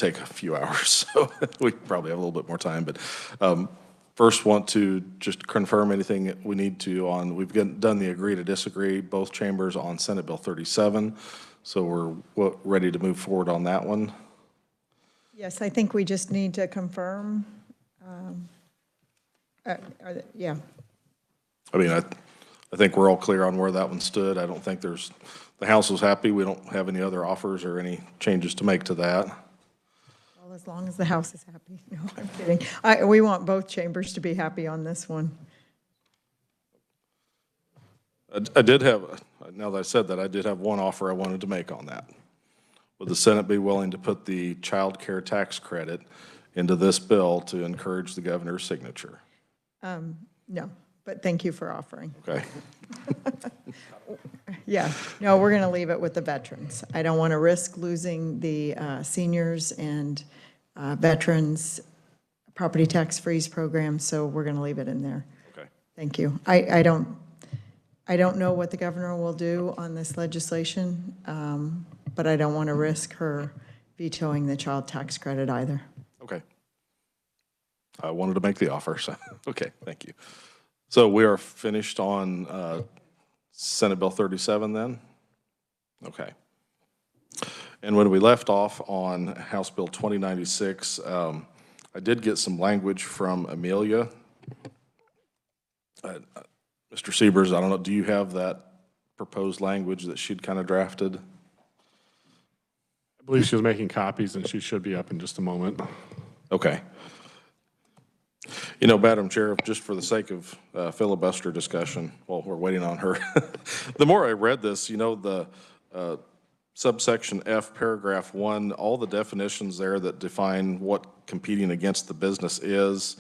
take a few hours, so we probably have a little bit more time. But first, want to just confirm anything we need to on, we've done the agree to disagree, both chambers on Senate Bill 37. So we're ready to move forward on that one. Yes, I think we just need to confirm. Yeah. I mean, I think we're all clear on where that one stood. I don't think the House was happy. We don't have any other offers or any changes to make to that. Well, as long as the House is happy. No, I'm kidding. We want both chambers to be happy on this one. I did have, now that I said that, I did have one offer I wanted to make on that. Would the Senate be willing to put the child care tax credit into this bill to encourage the governor's signature? No, but thank you for offering. Okay. Yeah, no, we're going to leave it with the veterans. I don't want to risk losing the seniors and veterans property tax freeze program, so we're going to leave it in there. Okay. Thank you. I don't know what the governor will do on this legislation, but I don't want to risk her vetoing the child tax credit either. Okay. I wanted to make the offer, so, okay, thank you. So we are finished on Senate Bill 37 then? Okay. And when we left off on House Bill 2096, I did get some language from Amelia. Mr. Siebers, I don't know, do you have that proposed language that she'd kind of drafted? I believe she was making copies, and she should be up in just a moment. Okay. You know, Madam Chair, just for the sake of filibuster discussion, while we're waiting on her, the more I read this, you know, the subsection F, paragraph 1, all the definitions there that define what competing against the business is,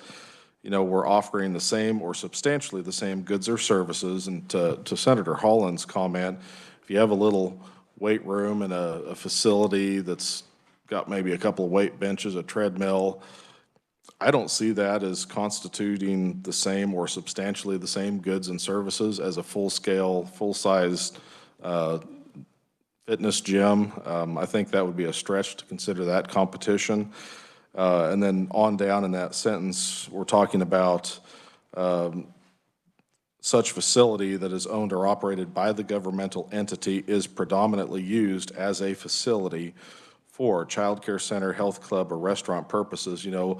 you know, we're offering the same or substantially the same goods or services. And to Senator Holland's comment, if you have a little weight room in a facility that's got maybe a couple of weight benches, a treadmill, I don't see that as constituting the same or substantially the same goods and services as a full-scale, full-size fitness gym. I think that would be a stretch to consider that competition. And then on down in that sentence, we're talking about such facility that is owned or operated by the governmental entity is predominantly used as a facility for child care center, health club, or restaurant purposes. You know,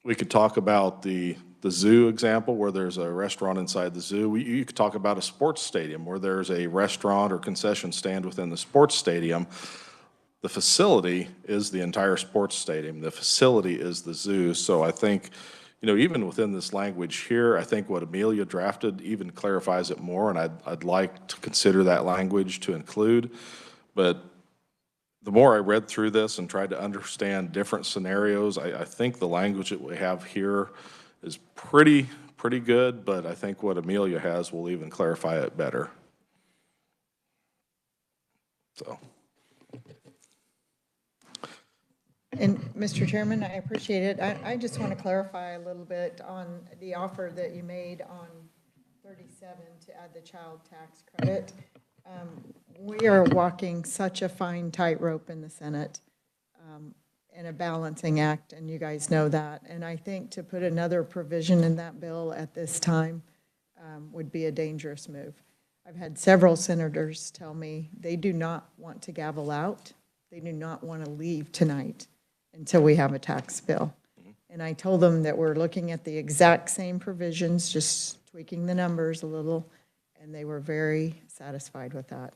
we could talk about the zoo example where there's a restaurant inside the zoo. You could talk about a sports stadium where there's a restaurant or concession stand within the sports stadium. The facility is the entire sports stadium. The facility is the zoo. So I think, you know, even within this language here, I think what Amelia drafted even clarifies it more, and I'd like to consider that language to include. But the more I read through this and tried to understand different scenarios, I think the language that we have here is pretty good, but I think what Amelia has will even clarify it better. So. And Mr. Chairman, I appreciate it. I just want to clarify a little bit on the offer that you made on 37 to add the child tax credit. We are walking such a fine tightrope in the Senate and a balancing act, and you guys know that. And I think to put another provision in that bill at this time would be a dangerous move. I've had several senators tell me they do not want to gavel out. They do not want to leave tonight until we have a tax bill. And I told them that we're looking at the exact same provisions, just tweaking the numbers a little, and they were very satisfied with that.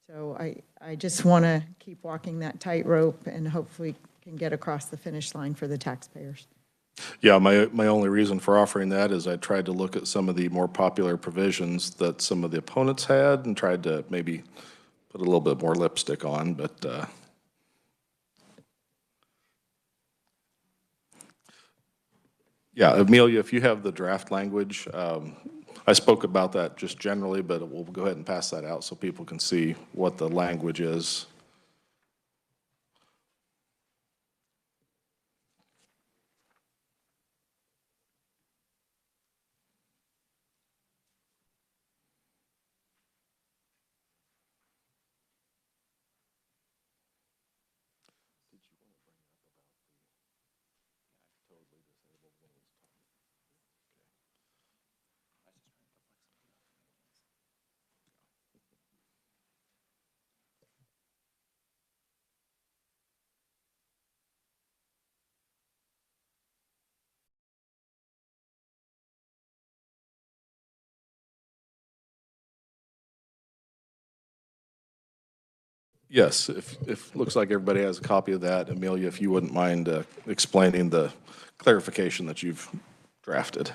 So I just want to keep walking that tightrope and hopefully can get across the finish line for the taxpayers. Yeah, my only reason for offering that is I tried to look at some of the more popular provisions that some of the opponents had and tried to maybe put a little bit more lipstick on, but yeah, Amelia, if you have the draft language, I spoke about that just generally, but we'll go ahead and pass that out so people can see what the language is. Yes, if, looks like everybody has a copy of that. Amelia, if you wouldn't mind explaining the clarification that you've drafted.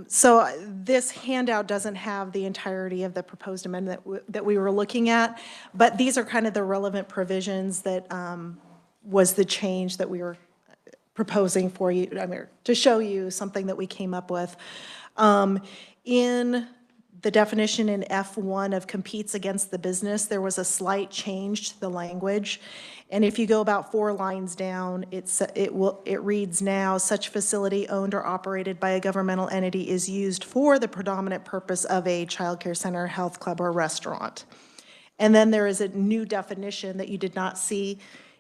So this handout doesn't have the entirety of the proposed amendment that we were looking at, but these are kind of the relevant provisions that was the change that we were proposing for you, I mean, to show you something that we came up with. In the definition in F1 of competes against the business, there was a slight change to the language. And if you go about 4 lines down, it reads now, such facility owned or operated by a governmental entity is used for the predominant purpose of a childcare center, health club, or restaurant. And then there is a new definition that you did not see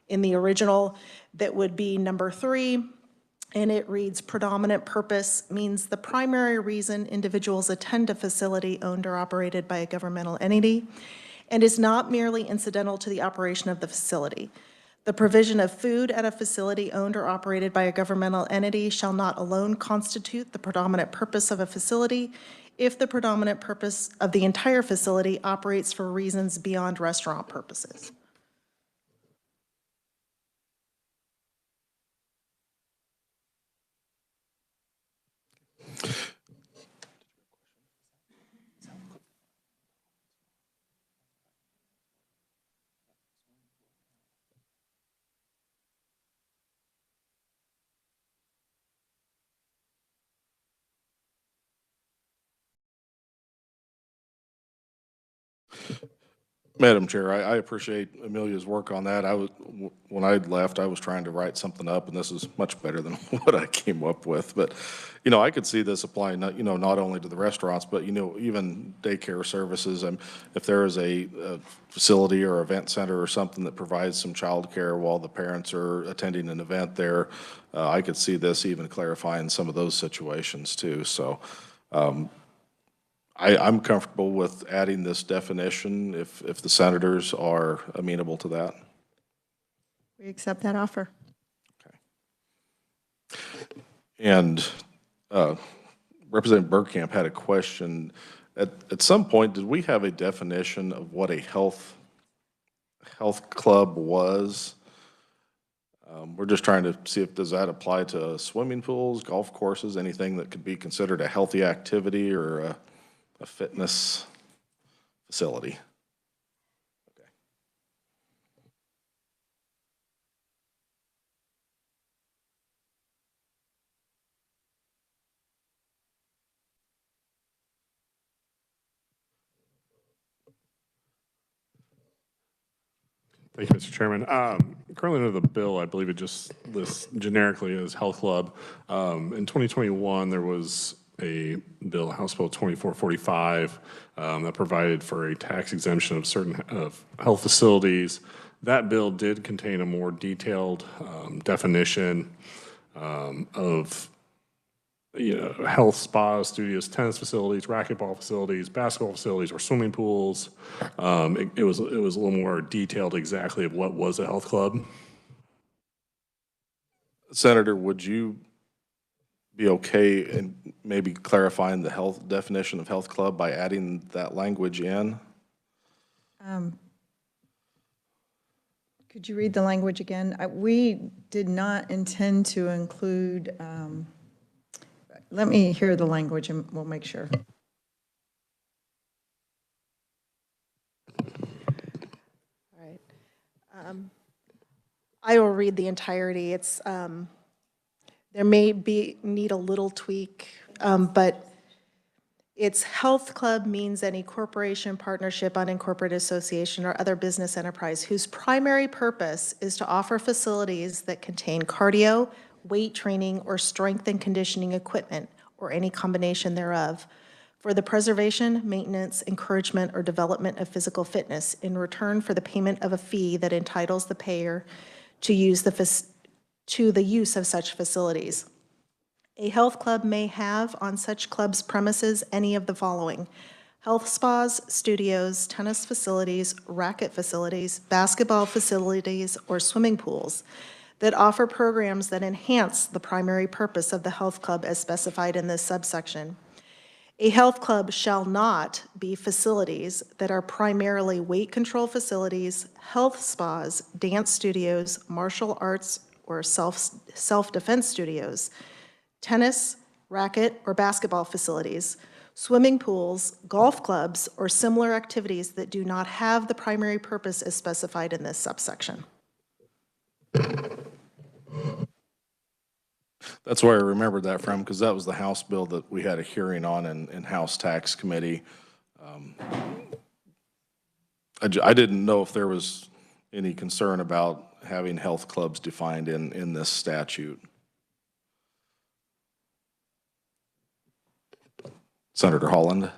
in the original that would be number 3. And it reads, predominant purpose means the primary reason individuals attend a facility owned or operated by a governmental entity and is not merely incidental to the operation of the facility. The provision of food at a facility owned or operated by a governmental entity shall not alone constitute the predominant purpose of a facility if the predominant purpose of the entire facility operates for reasons beyond restaurant purposes. Madam Chair, I appreciate Amelia's work on that. When I left, I was trying to write something up, and this is much better than what I came up with. But, I could see this applying, not only to the restaurants, but, even daycare services. And if there is a facility or event center or something that provides some childcare while the parents are attending an event there, I could see this even clarifying some of those situations too. So, I'm comfortable with adding this definition if the senators are amenable to that. We accept that offer. Okay. And Representative Bergkamp had a question. At some point, did we have a definition of what a health club was? We're just trying to see if, does that apply to swimming pools, golf courses, anything that could be considered a healthy activity or a fitness facility? Okay. Thank you, Mr. Chairman. Currently under the bill, I believe it just lists generically as health club. In 2021, there was a bill, House Bill 2445, that provided for a tax exemption of certain health facilities. That bill did contain a more detailed definition of health spas, studios, tennis facilities, racquetball facilities, basketball facilities, or swimming pools. It was a little more detailed exactly of what was a health club. Senator, would you be okay in maybe clarifying the definition of health club by adding that language in? Could you read the language again? We did not intend to include, let me hear the language and we'll make sure. All right. I will read the entirety. It's, there may need a little tweak, but it's health club means any corporation, partnership, unincorporated association, or other business enterprise whose primary purpose is to offer facilities that contain cardio, weight training, or strength and conditioning equipment, or any combination thereof, for the preservation, maintenance, encouragement, or development of physical fitness in return for the payment of a fee that entitles the payer to the use of such facilities. A health club may have on such club's premises any of the following: health spas, studios, tennis facilities, racket facilities, basketball facilities, or swimming pools that offer programs that enhance the primary purpose of the health club as specified in this subsection. A health club shall not be facilities that are primarily weight control facilities, health spas, dance studios, martial arts, or self-defense studios, tennis, racket, or basketball facilities, swimming pools, golf clubs, or similar activities that do not have the primary purpose as specified in this subsection. That's where I remembered that from, because that was the House bill that we had a hearing on in House Tax Committee. I didn't know if there was any concern about having health clubs defined in this statute. Senator Holland?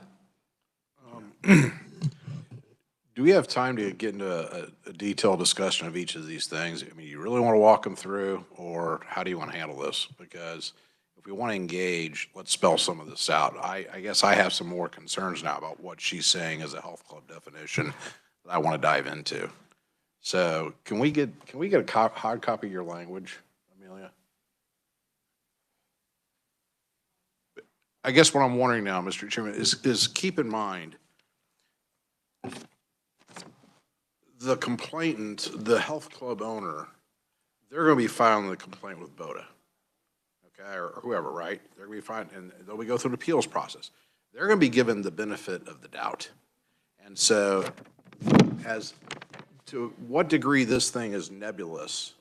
Do we have time to get into a detailed discussion of each of these things? I mean, you really want to walk them through, or how do you want to handle this? Because if we want to engage, let's spell some of this out. I guess I have some more concerns now about what she's saying as a health club definition that I want to dive into. So can we get a hard copy of your language, Amelia? I guess what I'm wondering now, Mr. Chairman, is keep in mind the complainant, the health club owner, they're going to be filing the complaint with BOTA, okay, or whoever, right? They're going to be filing, and they'll go through an appeals process. They're going to be given the benefit of the doubt. And so as to what degree this thing is nebulous,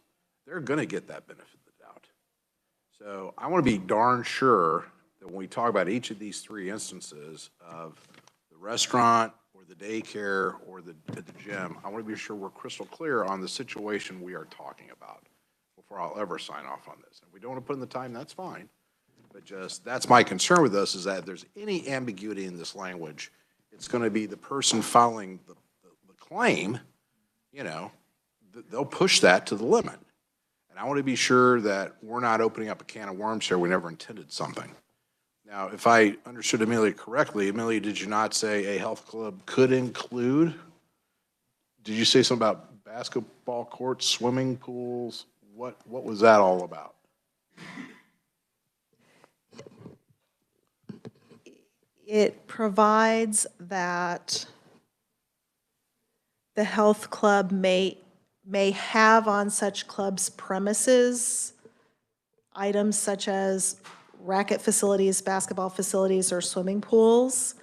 they're going to get that benefit of the doubt. So I want to be darn sure that when we talk about each of these three instances of the restaurant or the daycare or the gym, I want to be sure we're crystal clear on the situation we are talking about before I'll ever sign off on this. If we don't want to put in the time, that's fine. But just, that's my concern with this, is that if there's any ambiguity in this language, it's going to be the person filing the claim, you know, they'll push that to the limit. And I want to be sure that we're not opening up a can of worms here. We never intended something. Now, if I understood Amelia correctly, Amelia, did you not say a health club could include? Did you say something about basketball courts, swimming pools? What was that all about? It provides that the health club may have on such clubs premises items such as racket facilities, basketball facilities, or swimming pools,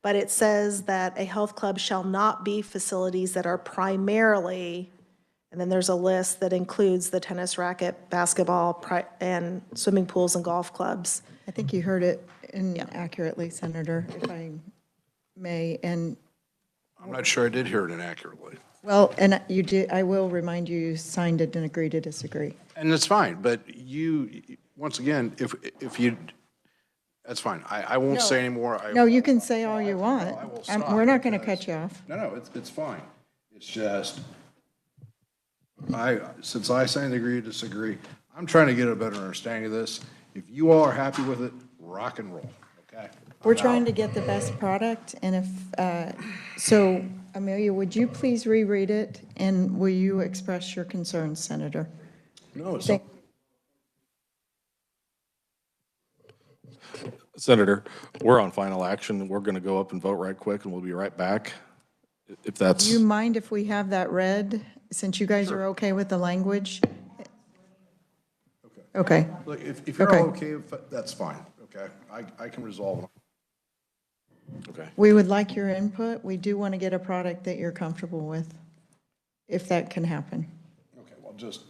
but it says that a health club shall not be facilities that are primarily, and then there's a list that includes the tennis racket, basketball, and swimming pools and golf clubs. I think you heard it inaccurately, Senator, if I may, and I'm not sure I did hear it inaccurately. well, and you did, I will remind you, you signed it and agree to disagree. And that's fine, but you, once again, if you, that's fine. I won't say anymore. No, you can say all you want. I will stop We're not going to because- cut you off. No, it's fine. It's just, since I signed the agree to disagree, I'm trying to get a better understanding of this. If you all are happy with it, rock and roll, okay? We're trying to get the best product, and if, so Amelia, would you please reread it, and will you express your concerns, Senator? No, it's, Thank- Senator, we're on final action. We're going to go up and vote right quick, and we'll be right back. If that's, Do you mind if we have that read, since you guys are okay with the language? Okay. look, if you're all okay with it, that's fine, okay? I can resolve it. okay. We would like your input. We do want to get a product that you're comfortable with, if that can happen. Okay, well, just,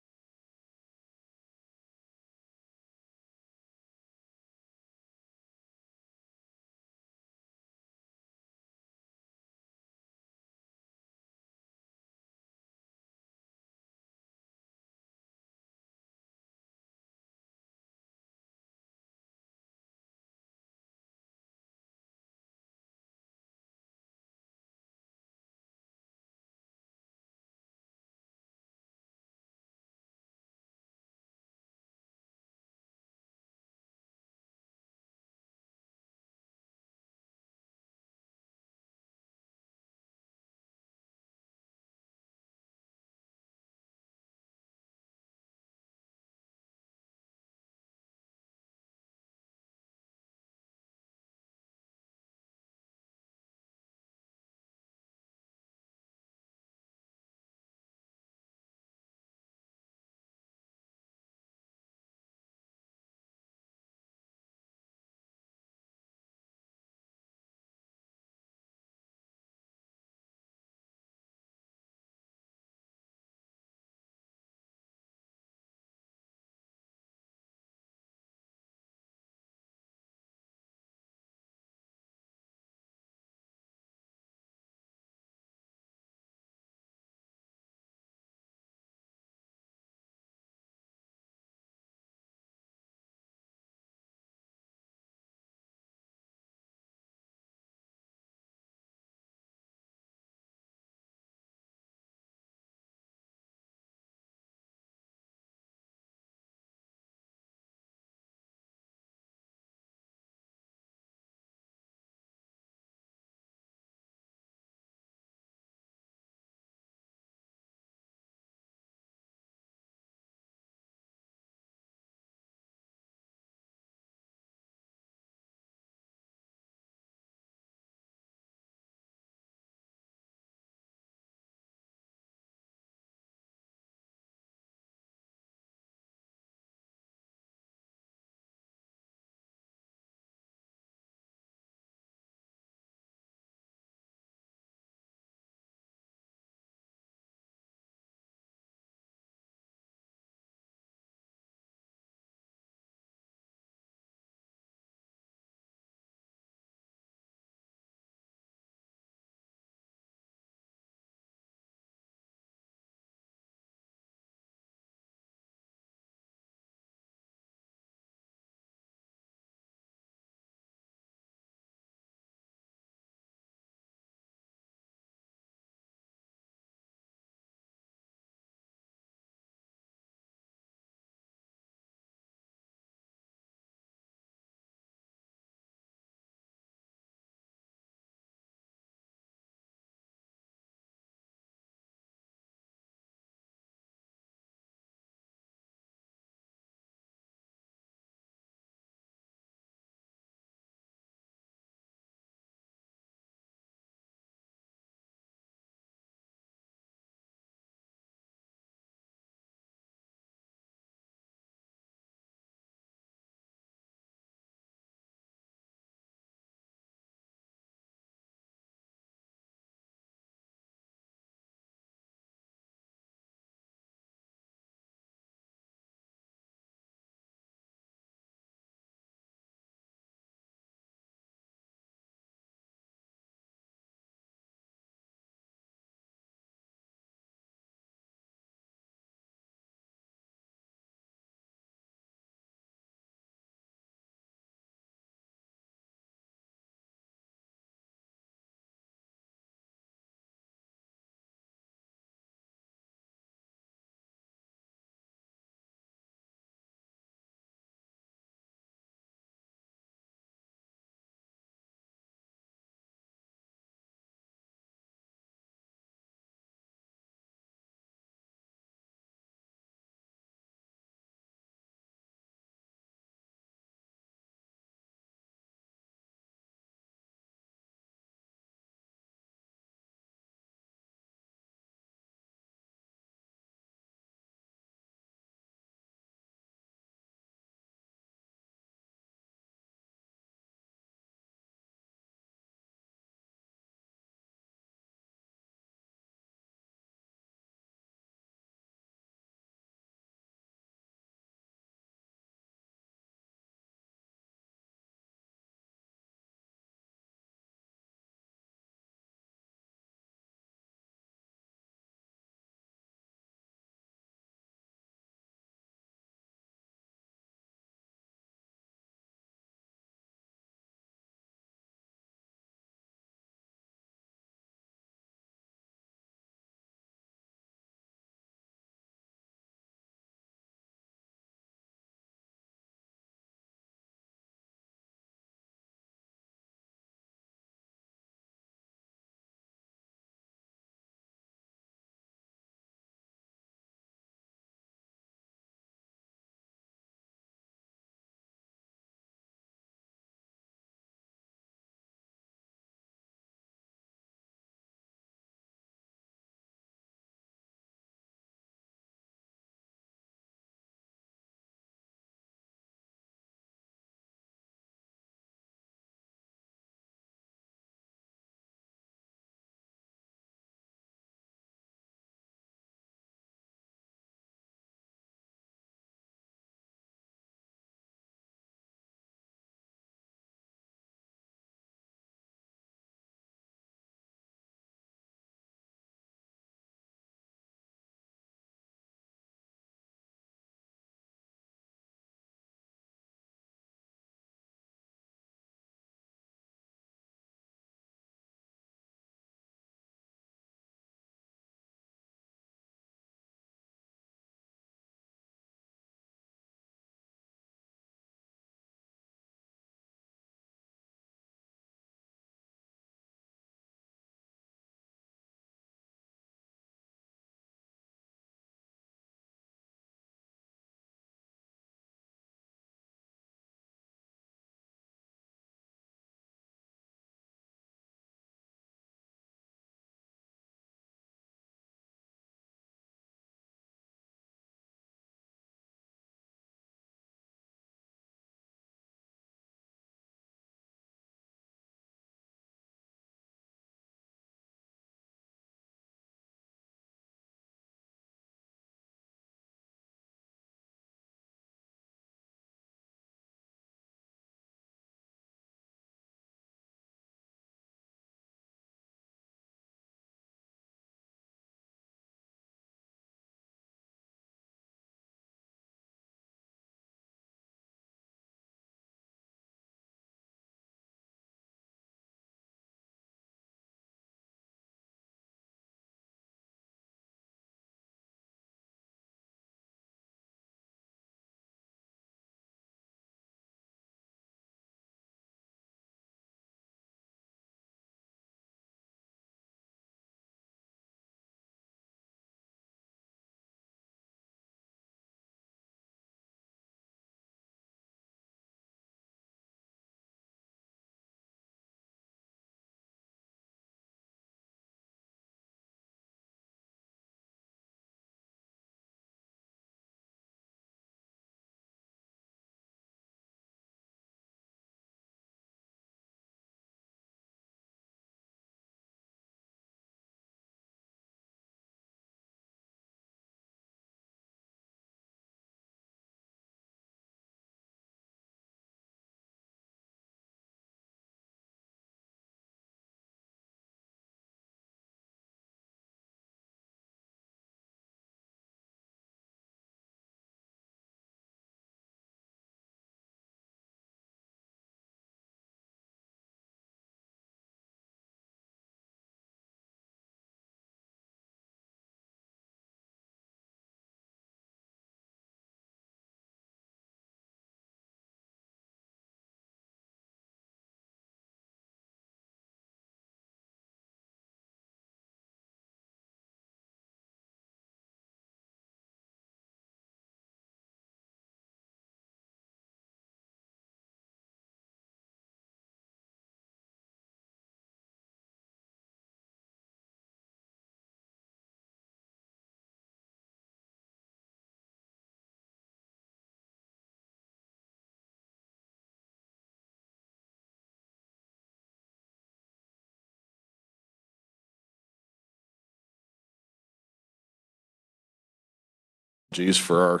apologies for our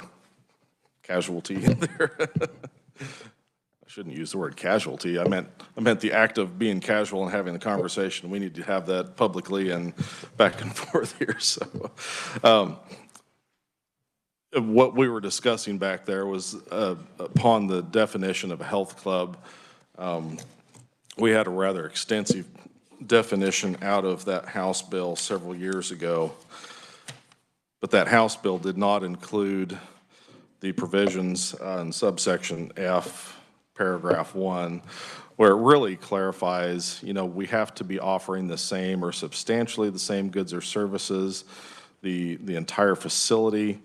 casualty there. I shouldn't use the word casualty. I meant the act of being casual and having the conversation. We need to have that publicly and back and forth here. So, what we were discussing back there was upon the definition of a health club. We had a rather extensive definition out of that House bill several years ago, but that House bill did not include the provisions in subsection F, paragraph 1, where it really clarifies, we have to be offering the same or substantially the same goods or services. The entire facility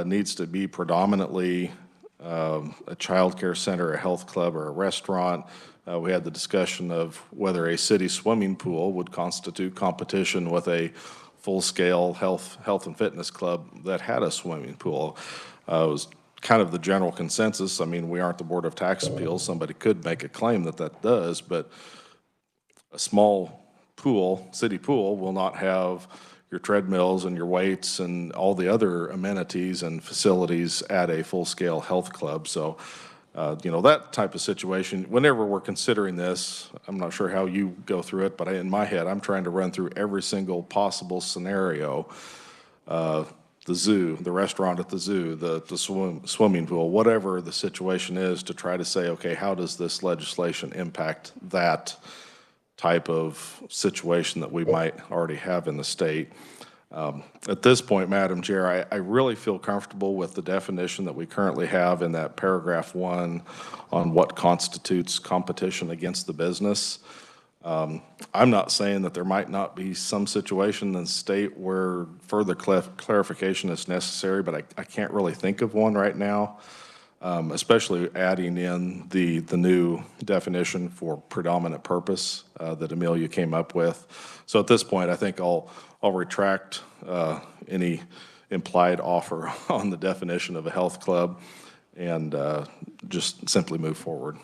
needs to be predominantly a child care center, a health club, or a restaurant. We had the discussion of whether a city swimming pool would constitute competition with a full-scale health and fitness club that had a swimming pool. It was kind of the general consensus. I mean, we aren't the Board of Tax Appeals. Somebody could make a claim that does, but a small pool, city pool, will not have your treadmills and your weights and all the other amenities and facilities at a full-scale health club. So, that type of situation, whenever we're considering this, I'm not sure how you go through it, but in my head, I'm trying to run through every single possible scenario. The zoo, the restaurant at the zoo, the swimming pool, whatever the situation is, to try to say, okay, how does this legislation impact that type of situation that we might already have in the state? At this point, Madam Chair, I really feel comfortable with the definition that we currently have in that paragraph 1 on what constitutes competition against the business. I'm not saying that there might not be some situation in the state where further clarification is necessary, but I can't really think of one right now, especially adding in the new definition for predominant purpose that Amelia came up with. So at this point, I think I'll retract any implied offer on the definition of a health club and just simply move forward.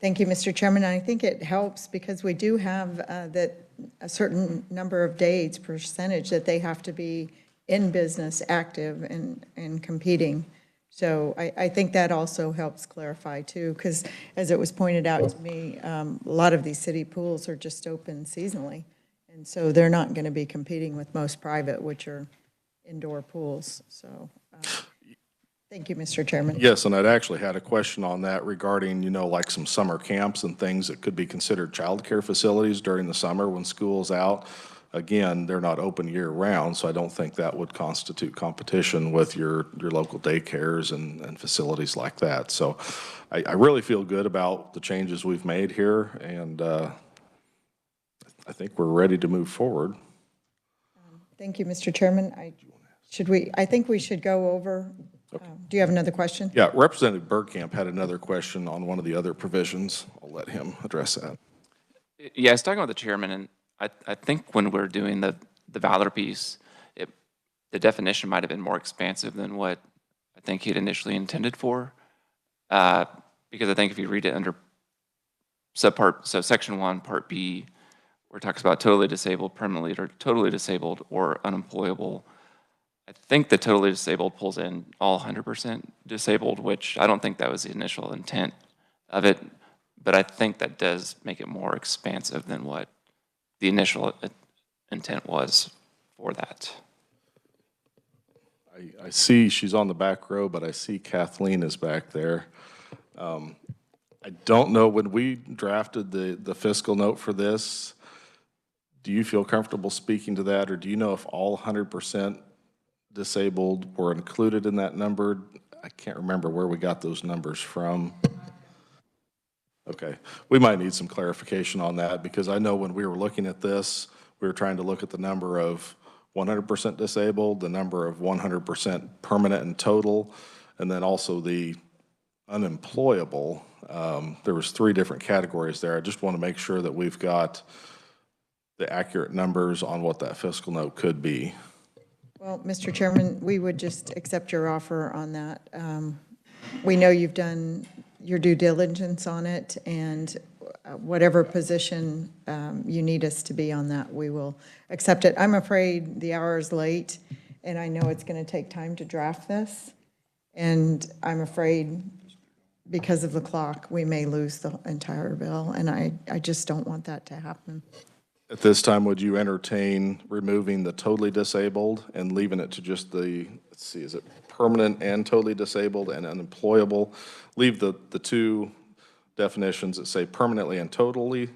Thank you, Mr. Chairman. I think it helps because we do have that a certain number of days, percentage, that they have to be in business, active, and competing. So I think that also helps clarify too, because as it was pointed out to me, a lot of these city pools are just open seasonally. And so they're not going to be competing with most private, which are indoor pools. So thank you, Mr. Chairman. Yes, and I'd actually had a question on that regarding, like some summer camps and things that could be considered childcare facilities during the summer when school's out. Again, they're not open year-round, so I don't think that would constitute competition with your local daycares and facilities like that. So I really feel good about the changes we've made here, and I think we're ready to move forward. Thank you, Mr. Chairman. I think we should go over. Okay. Do you have another question? Yeah, Representative Bergkamp had another question on one of the other provisions. I'll let him address that. Yeah, I was talking with the chairman, and I think when we're doing the Valor piece, the definition might have been more expansive than what I think he'd initially intended for. Because I think if you read it under section 1, part B, where it talks about totally disabled, permanently or totally disabled or unemployable, I think the totally disabled pulls in all 100% disabled, which I don't think that was the initial intent of it, but I think that does make it more expansive than what the initial intent was for that. I see she's on the back row, but I see Kathleen is back there. I don't know, when we drafted the fiscal note for this, do you feel comfortable speaking to that, or do you know if all 100% disabled were included in that number? I can't remember where we got those numbers from. Okay, we might need some clarification on that, because I know when we were looking at this, we were trying to look at the number of 100% disabled, the number of 100% permanent and total, and then also the unemployable. There was 3 different categories there. I just want to make sure that we've got the accurate numbers on what that fiscal note could be. Well, Mr. Chairman, we would just accept your offer on that. We know you've done your due diligence on it, and whatever position you need us to be on that, we will accept it. I'm afraid the hour is late, and I know it's going to take time to draft this, and I'm afraid because of the clock, we may lose the entire bill, and I just don't want that to happen. At this time, would you entertain removing the totally disabled and leaving it to just the, let's see, is it permanent and totally disabled and unemployable? Leave the two definitions that say permanently and totally,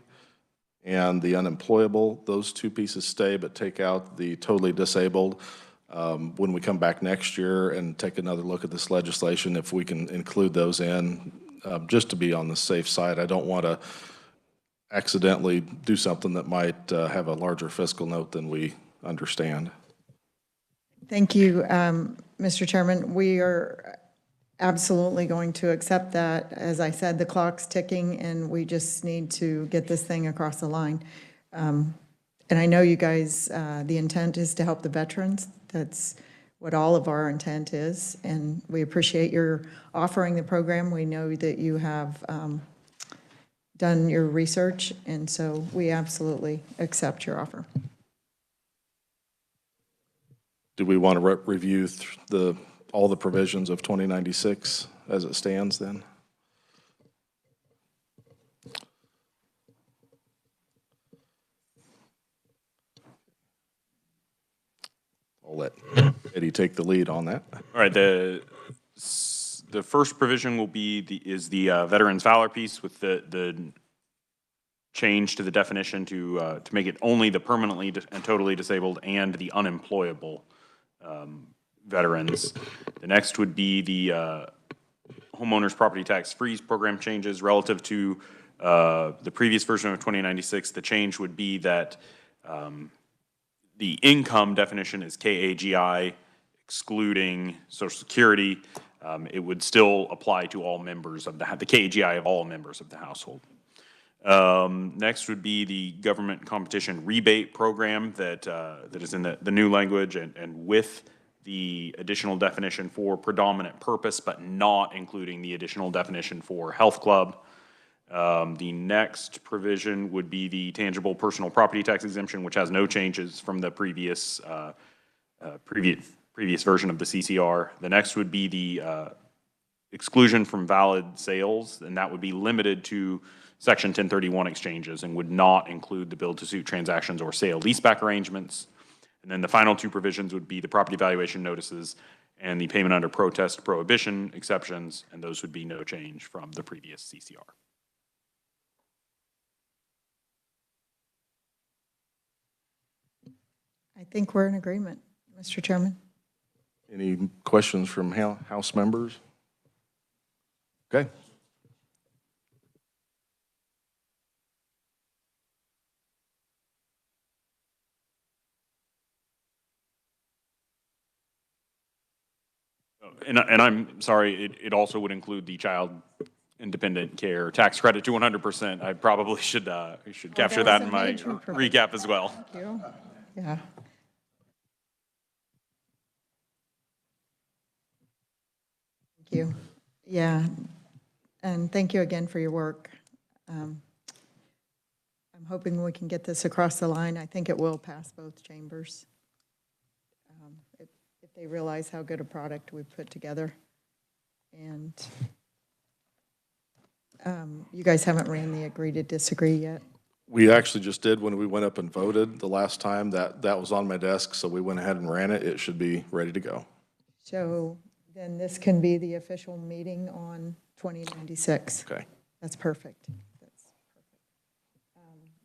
and the unemployable, those two pieces stay, but take out the totally disabled. When we come back next year and take another look at this legislation, if we can include those in, just to be on the safe side. I don't want to accidentally do something that might have a larger fiscal note than we understand. Thank you, Mr. Chairman. We are absolutely going to accept that. As I said, the clock's ticking, and we just need to get this thing across the line. And I know you guys, the intent is to help the veterans. That's what all of our intent is, and we appreciate your offering the program. We know that you have done your research, and so we absolutely accept your offer. Do we want to review all the provisions of 2096 as it stands then? I'll let Eddie take the lead on that. All right, the first provision will be the veterans valor piece with the change to the definition to make it only the permanently and totally disabled and the unemployable veterans. The next would be the homeowners property tax freeze program changes relative to the previous version of 2096. The change would be that the income definition is KAGI, excluding Social Security. It would still apply to all members of the KAGI of all members of the household. Next would be the government competition rebate program that is in the new language and with the additional definition for predominant purpose, but not including the additional definition for health club. The next provision would be the tangible personal property tax exemption, which has no changes from the previous version of the CCR. The next would be the exclusion from valid sales, and that would be limited to Section 1031 exchanges and would not include the build-to-suit transactions or sale leaseback arrangements. And then the final two provisions would be the property valuation notices and the payment under protest prohibition exceptions, and those would be no change from the previous CCR. I think we're in agreement, Mr. Chairman. Any questions from House members? Okay. And I'm sorry, it also would include the child independent care tax credit to 100%. I probably should capture that in my recap as well. Thank you. Yeah. Thank you. Yeah. And thank you again for your work. I'm hoping we can get this across the line. I think it will pass both chambers. If they realize how good a product we've put together. And you guys haven't ran the agree to disagree yet? We actually just did when we went up and voted the last time. That was on my desk, so we went ahead and ran it. It should be ready to go. So then this can be the official meeting on 2096. Okay. That's perfect. That's perfect.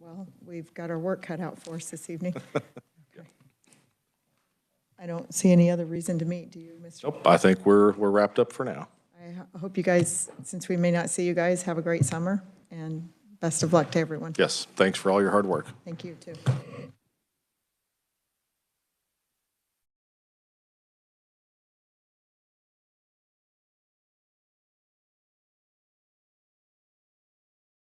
Well, we've got our work cut out for us this evening. Okay. I don't see any other reason to meet. Do you, Mr.? Nope, I think we're wrapped up for now. I hope you guys, since we may not see you guys, have a great summer, and best of luck to everyone. Yes, thanks for all your hard work. Thank you, too.